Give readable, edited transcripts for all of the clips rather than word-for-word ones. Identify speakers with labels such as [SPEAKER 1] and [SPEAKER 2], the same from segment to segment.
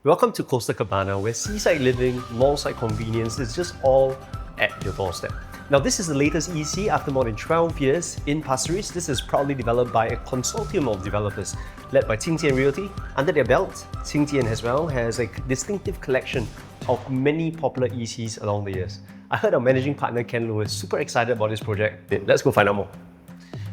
[SPEAKER 1] Welcome to Costa Cabana, where seaside living, mall-side convenience is just all at your doorstep. Now, this is the latest EC after more than 12 years in Pasir Ris. This is proudly developed by a consortium of developers led by 𝑦𝑗𝑗𝑛 Realty. Under their belt, 𝑦𝑗𝑗𝑛 as well has a distinctive collection of many popular ECs along the years. I heard our managing partner Ken Low is super excited about this project. Let's go find out more.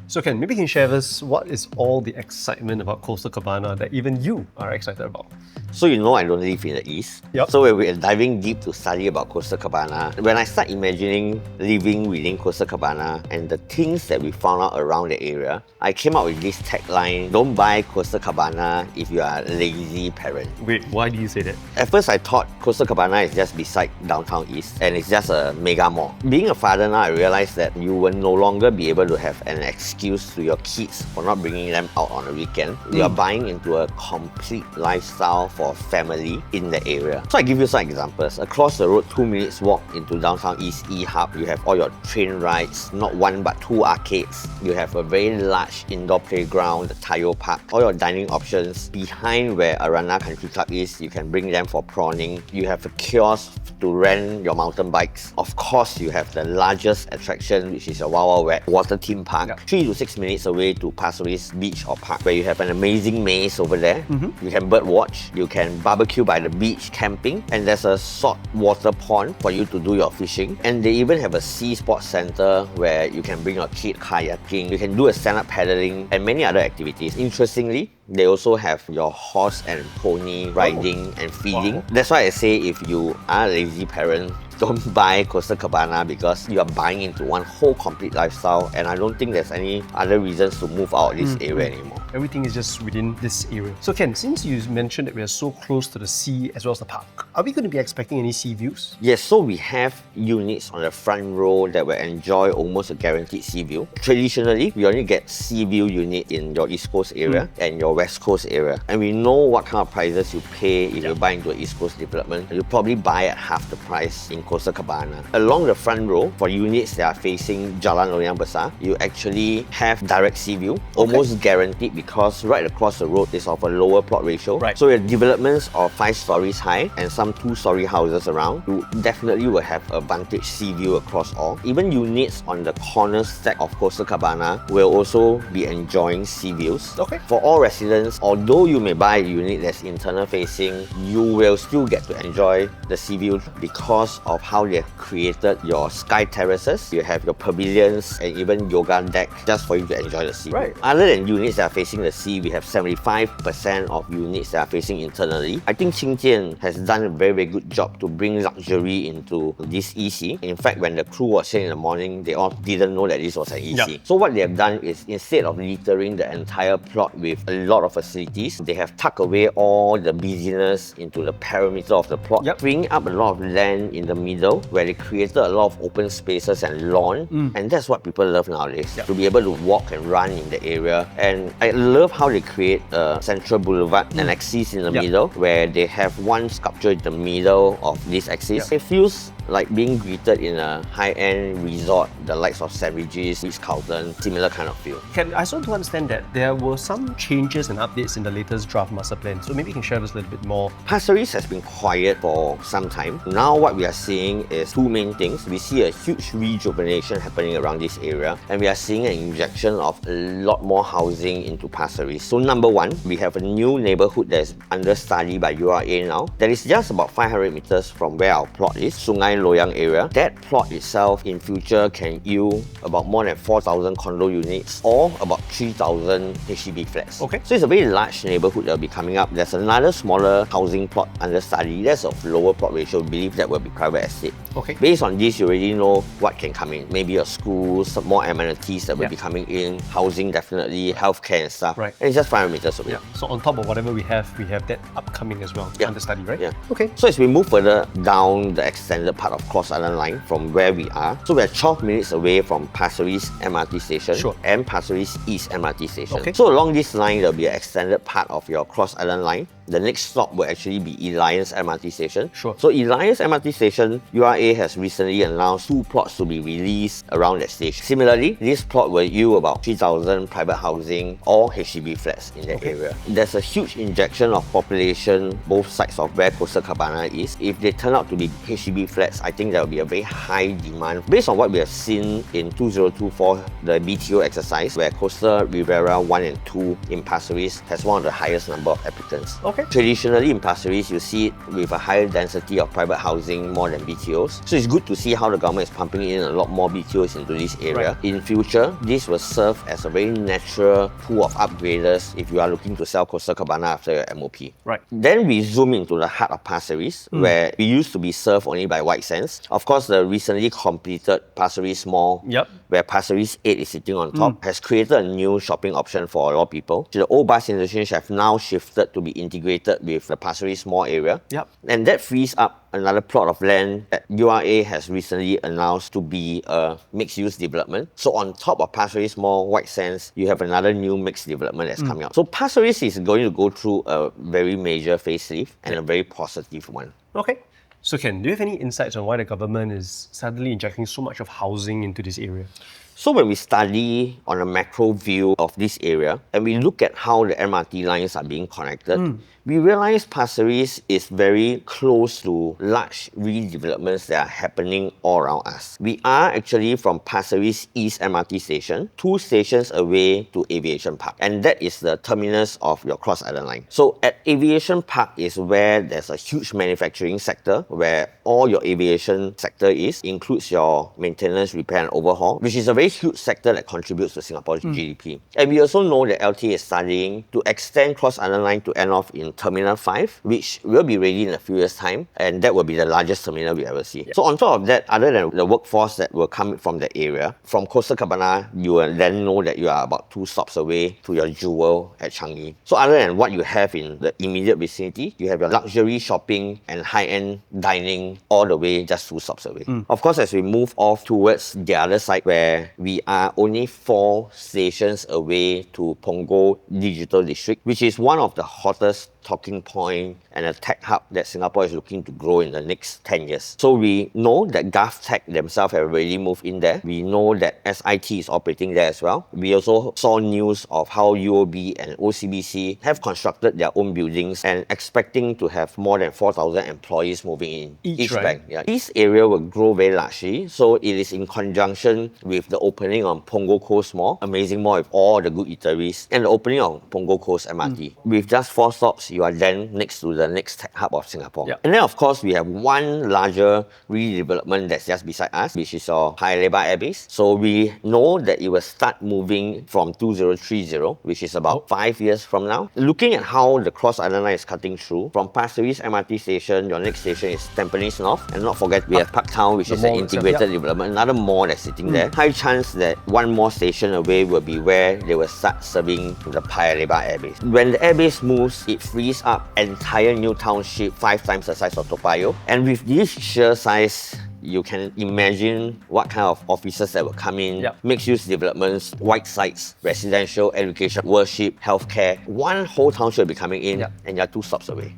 [SPEAKER 1] So Ken, maybe you can share with us what is all the excitement about Costa Cabana that even you are excited about?
[SPEAKER 2] So you know I don't live in the East.
[SPEAKER 1] Yep.
[SPEAKER 2] So when we're diving deep to study about Costa Cabana, when I start imagining living within Costa Cabana and the things that we found out around the area, I came up with this tagline: don't buy Costa Cabana if you are a lazy parent.
[SPEAKER 1] Wait, why do you say that?
[SPEAKER 2] At first I thought Costa Cabana is just beside downtown East and it's just a mega mall. Being a father now, I realized that you will no longer be able to have an excuse to your kids for not bringing them out on a weekend. You are buying into a complete lifestyle for family in the area. So I give you some examples. Across the road, 2 minutes walk into downtown East E-Hub, you have all your train rides, not one but 2 arcades. You have a very large indoor playground, the Tayo Park, all your dining options. Behind where Arana Country Club is, you can bring them for prawning. You have a kiosk to rent your mountain bikes. Of course, you have the largest attraction, which is a 𝑦𝑬𝑽𝑰𝑵𝑮 water theme park. 3 to 6 minutes away to Pasir Ris Beach or Park, where you have an amazing maze over there. You can bird watch, you can barbecue by the beach, camping, and there's a salt water pond for you to do your fishing. And they even have a sea sports center where you can bring your kid kayaking, you can do a stand-up paddling, and many other activities. Interestingly, they also have your horse and pony riding and feeding.
[SPEAKER 1] Wow.
[SPEAKER 2] That's why I say if you are a lazy parent, don't buy Costa Cabana because you are buying into one whole complete lifestyle, and I don't think there's any other reasons to move out of this area anymore.
[SPEAKER 1] Everything is just within this area. So Ken, since you mentioned that we are so close to the sea as well as the park, are we going to be expecting any sea views?
[SPEAKER 2] Yes, so we have units on the front row that will enjoy almost a guaranteed sea view. Traditionally, we only get sea view unit in your East Coast area and your West Coast area. And we know what kind of prices you pay if you buy into an East Coast development. You probably buy at half the price in Costa Cabana. Along the front row, for units that are facing Jalan Loyang Besar, you actually have direct sea view, almost guaranteed, because right across the road is of a lower plot ratio.
[SPEAKER 1] Right.
[SPEAKER 2] So your developments of 5 stories high and some 2-story houses around, you definitely will have a vantage sea view across all. Even units on the corner stack of Costa Cabana will also be enjoying sea views.
[SPEAKER 1] Okay.
[SPEAKER 2] For all residents, although you may buy a unit that's internal facing, you will still get to enjoy the sea view because of how they have created your sky terraces. You have your pavilions and even yoga deck just for you to enjoy the sea view.
[SPEAKER 1] Right.
[SPEAKER 2] Other than units that are facing the sea, we have 75% of units that are facing internally. I think 𝑦𝑗𝑗𝑛 has done a very good job to bring luxury into this EC. In fact, when the crew was here in the morning, they all didn't know that this was an EC. So what they have done is, instead of littering the entire plot with a lot of facilities, they have tucked away all the busyness into the perimeter of the plot, freeing up a lot of land in the middle where they created a lot of open spaces and lawn. And that's what people love nowadays, to be able to walk and run in the area. And I love how they create a central boulevard and axis in the middle, where they have one sculpture in the middle of this axis. It feels like being greeted in a high-end resort, the likes of St. Regis, Ritz-Carlton, similar kind of feel.
[SPEAKER 1] Ken, I also do understand that there were some changes and updates in the latest draft master plan, so maybe you can share with us a little bit more.
[SPEAKER 2] Pasir Ris has been quiet for some time. Now what we are seeing is 2 main things. We see a huge rejuvenation happening around this area, and we are seeing an injection of a lot more housing into Pasir Ris. So number 1, we have a new neighbourhood that is under study by URA now. That is just about 500 meters from where our plot is, Sungai Loyang area. That plot itself in future can yield about more than 4,000 condo units or about 3,000 HDB flats.
[SPEAKER 1] Okay.
[SPEAKER 2] So it's a very large neighbourhood that will be coming up. There's another smaller housing plot under study. That's of lower plot ratio. We believe that will be private estate.
[SPEAKER 1] Okay.
[SPEAKER 2] Based on this, you already know what can come in. Maybe a school, some more amenities that will be coming in, housing definitely, healthcare and stuff.
[SPEAKER 1] Right.
[SPEAKER 2] And it's just 500 meters away.
[SPEAKER 1] So on top of whatever we have that upcoming as well, under study, right? Okay.
[SPEAKER 2] So as we move further down the extended part of Cross Island Line from where we are, so we're 12 minutes away from Pasir Ris MRT station and Pasir Ris East MRT station. So along this line, there'll be an extended part of your Cross Island Line the next stop will actually be Elias MRT Station.
[SPEAKER 1] Sure.
[SPEAKER 2] So Elias MRT Station, URA has recently announced 2 plots to be released around that station. Similarly, this plot will yield about 3,000 private housing or HDB flats in that area. There's a huge injection of population both sides of where Costa Cabana is. If they turn out to be HDB flats, I think there will be a very high demand. Based on what we have seen in 2024, the BTO exercise, where Costa Rivera 1 and 2 in Pasir Ris has one of the highest number of applicants.
[SPEAKER 1] Okay.
[SPEAKER 2] Traditionally in Pasir Ris, you see it with a higher density of private housing more than BTOs. So it's good to see how the government is pumping in a lot more BTOs into this area.
[SPEAKER 1] Right.
[SPEAKER 2] In future, this will serve as a very natural pool of upgraders if you are looking to sell Costa Cabana after your MOP.
[SPEAKER 1] Right.
[SPEAKER 2] Then we zoom into the heart of Pasir Ris, where we used to be served only by 𝑦𝑽𝑽𝑵𝑮. Of course, the recently completed Pasir Ris Mall, where Pasir Ris 8 is sitting on top, has created a new shopping option for a lot of people. So the old bus interchange have now shifted to be integrated with the Pasir Ris Mall area. And that frees up another plot of land that URA has recently announced to be a mixed-use development. So on top of Pasir Ris Mall, 𝑦𝑽𝑽𝑵𝑮, you have another new mixed development that's coming out. So Pasir Ris is going to go through a very major facelift and a very positive one.
[SPEAKER 1] Okay. So Ken, do you have any insights on why the government is suddenly injecting so much of housing into this area?
[SPEAKER 2] So when we study on a macro view of this area and we look at how the MRT lines are being connected, we realize Pasir Ris is very close to large redevelopments that are happening all around us. We are actually from Pasir Ris East MRT Station, 2 stations away to Aviation Park, and that is the terminus of your Cross Island Line. So at Aviation Park is where there's a huge manufacturing sector where all your aviation sector includes your maintenance, repair and overhaul, which is a very huge sector that contributes to Singapore's GDP. And we also know that LTA is studying to extend Cross Island Line to end off in Terminal 5, which will be ready in a few years' time, and that will be the largest terminal we ever see. So on top of that, other than the workforce that will come from the area, from Costa Cabana, you will then know that you are about 2 stops away to your jewel at Changi. So other than what you have in the immediate vicinity, you have your luxury shopping and high-end dining all the way just 2 stops away. Of course, as we move off towards the other side where we are only 4 stations away to Punggol Digital District, which is one of the hottest talking point and a tech hub that Singapore is looking to grow in the next 10 years. So we know that GovTech themselves have already moved in there. We know that SIT is operating there as well. We also saw news of how UOB and OCBC have constructed their own buildings and expecting to have more than 4,000 employees moving in each bank. This area will grow very largely, so it is in conjunction with the opening of Punggol Coast Mall, amazing mall with all the good eateries, and the opening of Punggol Coast MRT. With just 4 stops, you are then next to the next tech hub of Singapore. And then of course, we have one larger redevelopment that's just beside us, which is our Paya Lebar Air Base. So we know that it will start moving from 2030, which is about 5 years from now. Looking at how the Cross Island Line is cutting through, from Pasir Ris MRT station, your next station is Tampines North. And not forget, we have Park Town, which is an integrated development, another mall that's sitting there. High chance that one more station away will be where they will start serving the Paya Lebar Air Base. When the air base moves, it frees up entire new township 5 times the size of Toa Payoh. And with this sheer size, you can imagine what kind of offices that will come in, mixed-use developments, white sites, residential, education, worship, healthcare. One whole township will be coming in and you're 2 stops away.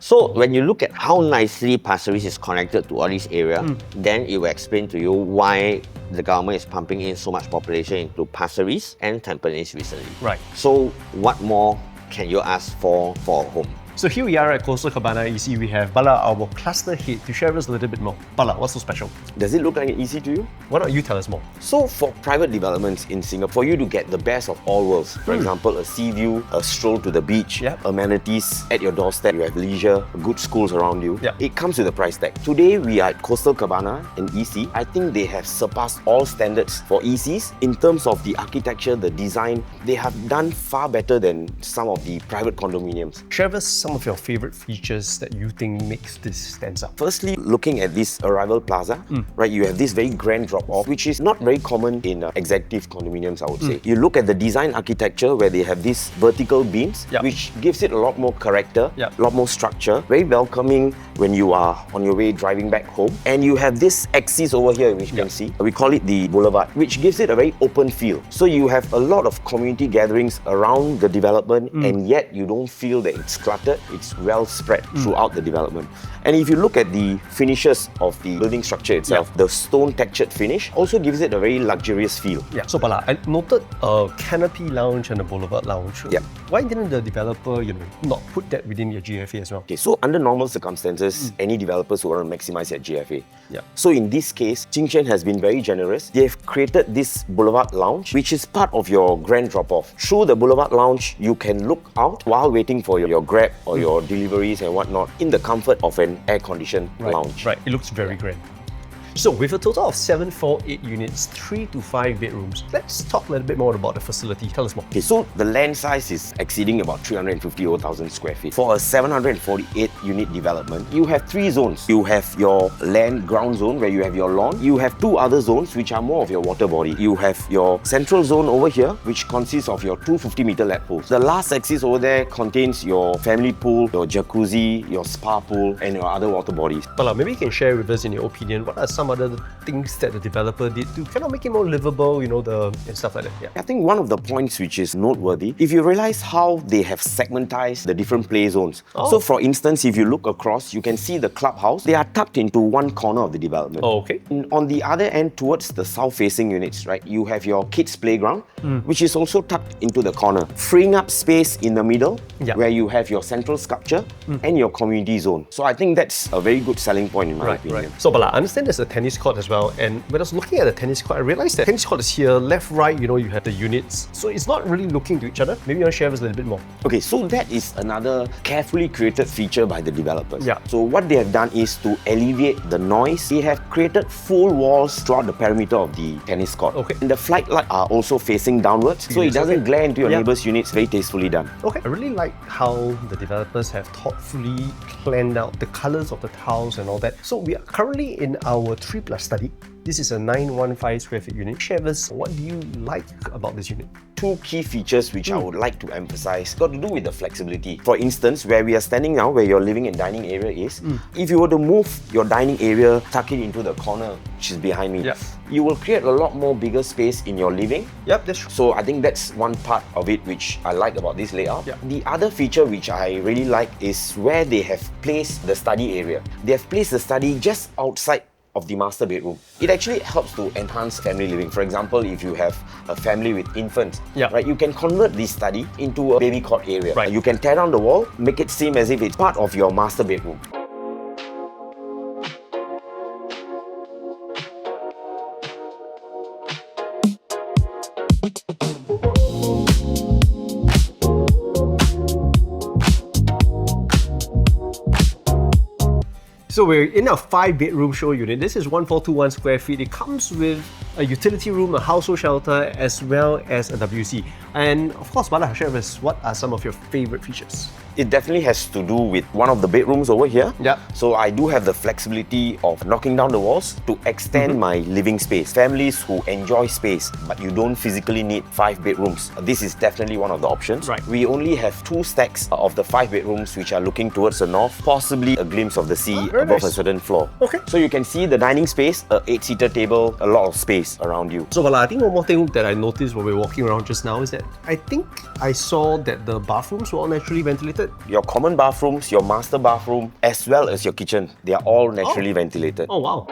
[SPEAKER 2] So when you look at how nicely Pasir Ris is connected to all these areas, then it will explain to you why the government is pumping in so much population into Pasir Ris and Tampines recently. So what more can you ask for a home?
[SPEAKER 1] So here we are at Costa Cabana EC. We have Bala, our cluster head, to share with us a little bit more. Bala, what's so special?
[SPEAKER 3] Does it look like an EC to you?
[SPEAKER 1] Why don't you tell us more?
[SPEAKER 3] So for private developments in Singapore, for you to get the best of all worlds, for example, a sea view, a stroll to the beach, amenities at your doorstep, you have leisure, good schools around you, it comes with a price tag. Today we are at Costa Cabana in EC. I think they have surpassed all standards for ECs in terms of the architecture, the design. They have done far better than some of the private condominiums.
[SPEAKER 1] Share with us some of your favorite features that you think makes this stand out.
[SPEAKER 3] Firstly, looking at this arrival plaza, right, you have this very grand drop-off, which is not very common in executive condominiums, I would say. You look at the design architecture where they have these vertical beams, which gives it a lot more character, a lot more structure, very welcoming when you are on your way driving back home. And you have this axis over here, which you can see. We call it the boulevard, which gives it a very open feel. So you have a lot of community gatherings around the development, and yet you don't feel that it's cluttered. concentrated, it's well spread throughout the development. And if you look at the finishes of the building structure itself, the stone textured finish also gives it a very luxurious feel.
[SPEAKER 1] Yeah. So Bala, I noted a canopy lounge and a boulevard lounge.
[SPEAKER 3] Yeah.
[SPEAKER 1] Why didn't the developer, not put that within your GFA as well?
[SPEAKER 3] Okay, so under normal circumstances, any developers who want to maximize their GFA.
[SPEAKER 1] Yeah.
[SPEAKER 3] So in this case, Qingquan has been very generous. They have created this boulevard lounge, which is part of your grand drop-off. Through the boulevard lounge, you can look out while waiting for your Grab or your deliveries and whatnot in the comfort of an air-conditioned lounge.
[SPEAKER 1] Right, it looks very grand. So with a total of 748 units, 3 to 5 bedrooms, let's talk a little bit more about the facility. Tell us more.
[SPEAKER 3] Okay, so the land size is exceeding about 350,000 square feet. For a 748 unit development, you have 3 zones. You have your land ground zone where you have your lawn. You have 2 other zones which are more of your water body. You have your central zone over here, which consists of your 250-meter lap pools. The last axis over there contains your family pool, your jacuzzi, your spa pool, and your other water bodies.
[SPEAKER 1] Bala, maybe you can share with us, in your opinion, what are some other things that the developer did to kind of make it more livable, and stuff like that. Yeah.
[SPEAKER 3] I think one of the points which is noteworthy, if you realize how they have segmentized the different play zones. So for instance, if you look across, you can see the clubhouse. They are tucked into one corner of the development.
[SPEAKER 1] Oh, okay.
[SPEAKER 3] And on the other end, towards the south-facing units, right, you have your kids' playground, which is also tucked into the corner, freeing up space in the middle, where you have your central sculpture and your community zone. So I think that's a very good selling point in my opinion.
[SPEAKER 1] Right. So Bala, I understand there's a tennis court as well, and when I was looking at the tennis court, I realized that tennis court is here, left, right, you have the units. So it's not really looking to each other. Maybe you want to share with us a little bit more.
[SPEAKER 3] Okay, so that is another carefully created feature by the developers.
[SPEAKER 1] Yeah.
[SPEAKER 3] So what they have done is to alleviate the noise. They have created full walls throughout the perimeter of the tennis court.
[SPEAKER 1] Okay.
[SPEAKER 3] And the flight lights are also facing downwards, so it doesn't glare into your neighbor's units. Very tastefully done.
[SPEAKER 1] Okay. I really like how the developers have thoughtfully planned out the colors of the tiles and all that. So we are currently in our 3+ study. This is a 915 square feet unit. Share with us, what do you like about this unit?
[SPEAKER 3] 2 key features which I would like to emphasize got to do with the flexibility. For instance, where we are standing now, where your living and dining area is, if you were to move your dining area, tuck it into the corner, which is behind me, you will create a lot more bigger space in your living.
[SPEAKER 1] Yep, that's true.
[SPEAKER 3] So I think that's one part of it which I like about this layout. The other feature which I really like is where they have placed the study area. They have placed the study just outside of the master bedroom. It actually helps to enhance family living. For example, if you have a family with infants, right, you can convert this study into a baby cot area. Right. You can tear down the wall, make it seem as if it's part of your master bedroom.
[SPEAKER 1] So we're in a 5-bedroom show unit. This is 1421 square feet. It comes with a utility room, a household shelter, as well as a WC. And of course, Bala, share with us, what are some of your favorite features?
[SPEAKER 3] It definitely has to do with one of the bedrooms over here.
[SPEAKER 1] Yeah.
[SPEAKER 3] So I do have the flexibility of knocking down the walls to extend my living space. Families who enjoy space, but you don't physically need 5 bedrooms. This is definitely one of the options.
[SPEAKER 1] Right.
[SPEAKER 3] We only have 2 stacks of the 5 bedrooms which are looking towards the north, possibly a glimpse of the sea above a certain floor.
[SPEAKER 1] Okay.
[SPEAKER 3] So you can see the dining space, a 8-seater table, a lot of space around you.
[SPEAKER 1] So Bala, I think one more thing that I noticed when we were walking around just now is that I think I saw that the bathrooms were all naturally ventilated.
[SPEAKER 3] Your common bathrooms, your master bathroom, as well as your kitchen, they are all naturally ventilated.
[SPEAKER 1] Oh wow.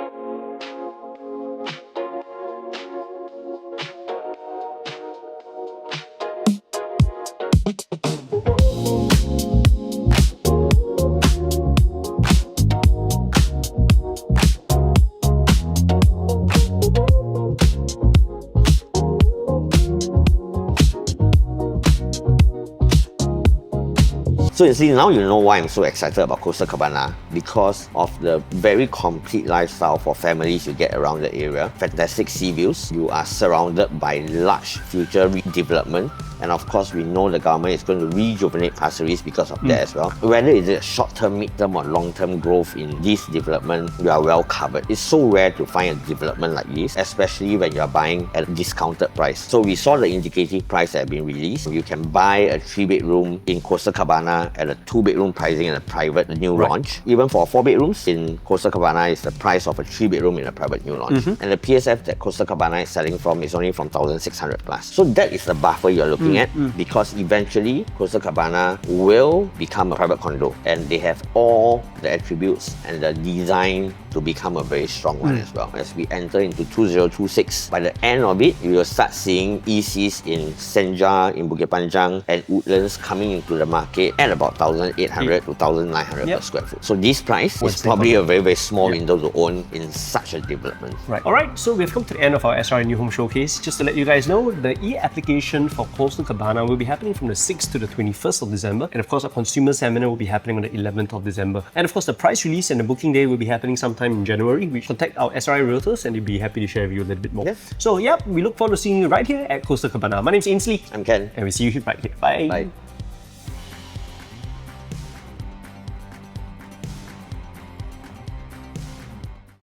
[SPEAKER 2] So you see, now you know why I'm so excited about Costa Cabana, because of the very complete lifestyle for families you get around the area. Fantastic sea views, you are surrounded by large future redevelopment, and of course we know the government is going to rejuvenate Pasir Ris because of that as well. Whether it's a short-term, mid-term or long-term growth in this development, you are well covered. It's so rare to find a development like this, especially when you are buying at a discounted price. So we saw the indicative price that have been released. You can buy a 3-bedroom in Costa Cabana at a 2-bedroom pricing in a private new launch. Even for 4 bedrooms in Costa Cabana is the price of a 3-bedroom in a private new launch. And the PSF that Costa Cabana is selling from is only from 1,600 plus. So that is the buffer you're looking looking at, because eventually Costa Cabana will become a private condo, and they have all the attributes and the design to become a very strong one as well. As we enter into 2026, by the end of it, you will start seeing ECs in Senja, in Bukit Panjang, and Woodlands coming into the market at about 1,800 to 1,900 per square foot. So this price is probably a very, very small window to own in such a development.
[SPEAKER 1] Right. Alright, so we've come to the end of our SRI New Home Showcase. Just to let you guys know, the e-application for Costa Cabana will be happening from the 6th to the 21st of December. And of course, our consumer seminar will be happening on the 11th of December. And of course, the price release and the booking day will be happening sometime in January. We contact our SRI realtors and they'll be happy to share with you a little bit more.
[SPEAKER 2] Yeah.
[SPEAKER 1] So yeah, we look forward to seeing you right here at Costa Cabana. My name's Ainsley.
[SPEAKER 2] I'm Ken.
[SPEAKER 1] And we'll see you right here. Bye.
[SPEAKER 2] Bye.